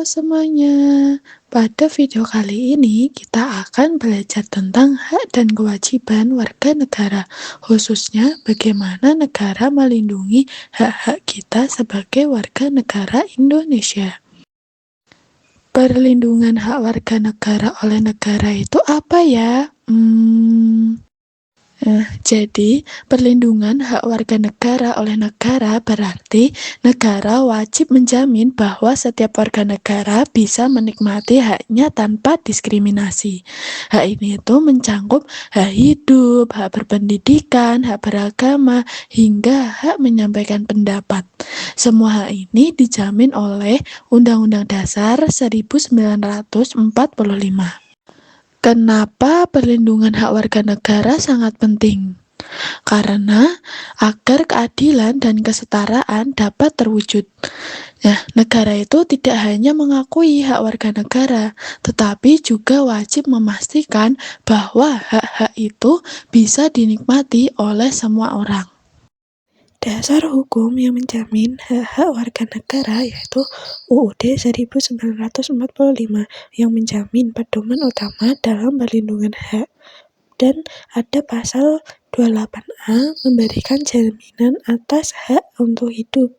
semuanya, pada video kali ini kita akan belajar tentang hak dan kewajiban warga negara, khususnya bagaimana negara melindungi hak-hak kita sebagai warga negara Indonesia. Perlindungan hak warga negara oleh negara itu apa ya? Jadi, perlindungan hak warga negara oleh negara berarti negara wajib menjamin bahwa setiap warga negara bisa menikmati haknya tanpa diskriminasi. Hak ini itu mencakup hak hidup, hak berpendidikan, hak beragama, hingga hak menyampaikan pendapat. Semua hak ini dijamin oleh Undang-Undang Dasar 1945. Kenapa perlindungan hak warga negara sangat penting? Karena agar keadilan dan kesetaraan dapat terwujud. Negara itu tidak hanya mengakui hak warga negara, tetapi juga wajib memastikan bahwa hak-hak itu bisa dinikmati oleh semua orang. Dasar hukum yang menjamin hak-hak warga negara yaitu UUD 1945 yang menjamin pedoman utama dalam perlindungan hak, dan ada pasal 28A memberikan jaminan atas hak untuk hidup.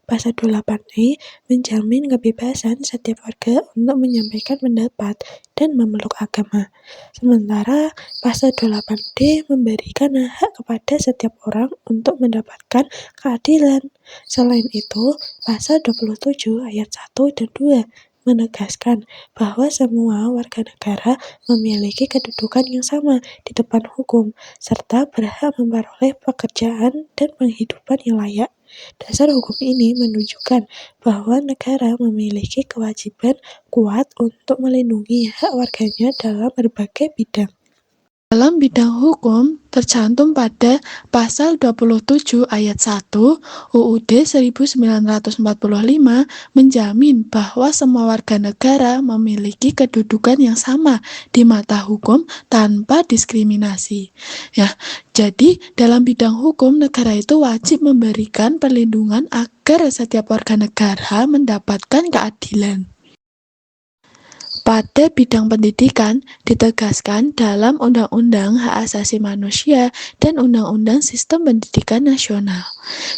Pasal 28E menjamin kebebasan setiap warga untuk menyampaikan pendapat dan memeluk agama. Sementara pasal 28D memberikan hak kepada setiap orang untuk mendapatkan keadilan. Selain itu, pasal 27 ayat 1 dan 2 menegaskan bahwa semua warga negara memiliki kedudukan yang sama di depan hukum, serta berhak memperoleh pekerjaan dan penghidupan yang layak. Dasar hukum ini menunjukkan bahwa negara memiliki kewajiban kuat untuk melindungi hak warganya dalam berbagai bidang. Dalam bidang hukum, tercantum pada pasal 27 ayat 1 UUD 1945 menjamin bahwa semua warga negara memiliki kedudukan yang sama di mata hukum tanpa diskriminasi. Jadi dalam bidang hukum, negara itu wajib memberikan perlindungan agar setiap warga negara mendapatkan keadilan. Pada bidang pendidikan, ditegaskan dalam Undang-Undang Hak Asasi Manusia dan Undang-Undang Sistem Pendidikan Nasional.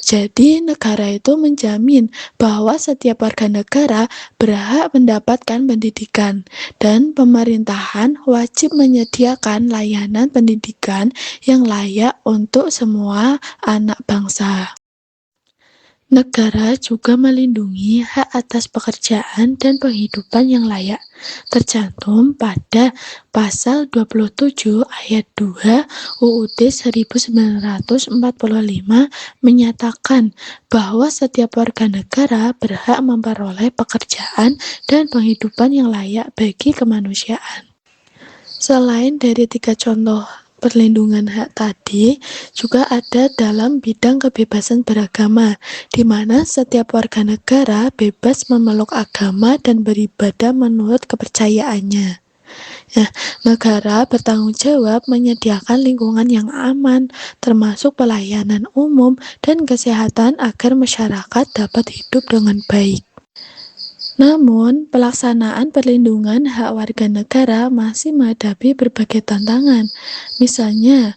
Jadi, negara itu menjamin bahwa setiap warga negara berhak mendapatkan pendidikan, dan pemerintahan wajib menyediakan layanan pendidikan yang layak untuk semua anak bangsa. Negara juga melindungi hak atas pekerjaan dan penghidupan yang layak, tercantum pada pasal 27 ayat 2 UUD 1945 menyatakan bahwa setiap warga negara berhak memperoleh pekerjaan dan penghidupan yang layak bagi kemanusiaan. Selain dari 3 contoh perlindungan hak tadi, juga ada dalam bidang kebebasan beragama, di mana setiap warga negara bebas memeluk agama dan beribadah menurut kepercayaannya. Negara bertanggung jawab menyediakan lingkungan yang aman, termasuk pelayanan umum dan kesehatan agar masyarakat dapat hidup dengan baik. Namun, pelaksanaan perlindungan hak warga negara masih menghadapi berbagai tantangan. Misalnya,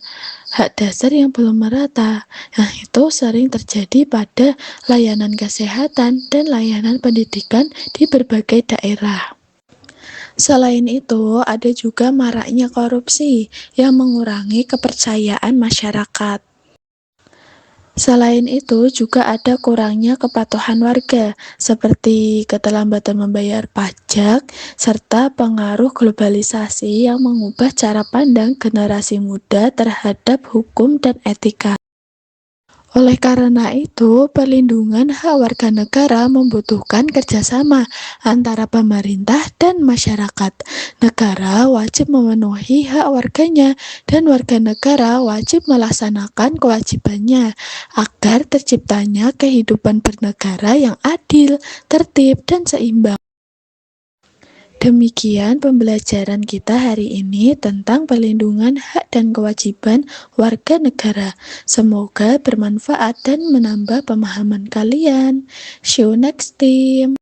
hak dasar yang belum merata. Itu sering terjadi pada layanan kesehatan dan layanan pendidikan di berbagai daerah. Selain itu, ada juga maraknya korupsi yang mengurangi kepercayaan masyarakat. Selain itu, juga ada kurangnya kepatuhan warga, seperti keterlambatan membayar pajak, serta pengaruh globalisasi yang mengubah cara pandang generasi muda terhadap hukum dan etika. Oleh karena itu, perlindungan hak warga negara membutuhkan kerjasama antara pemerintah dan masyarakat. Negara wajib memenuhi hak warganya, dan warga negara wajib melaksanakan kewajibannya agar terciptanya kehidupan bernegara yang adil, tertib, dan seimbang. Demikian pembelajaran kita hari ini tentang perlindungan hak dan kewajiban warga negara. Semoga bermanfaat dan menambah pemahaman kalian. See you next time.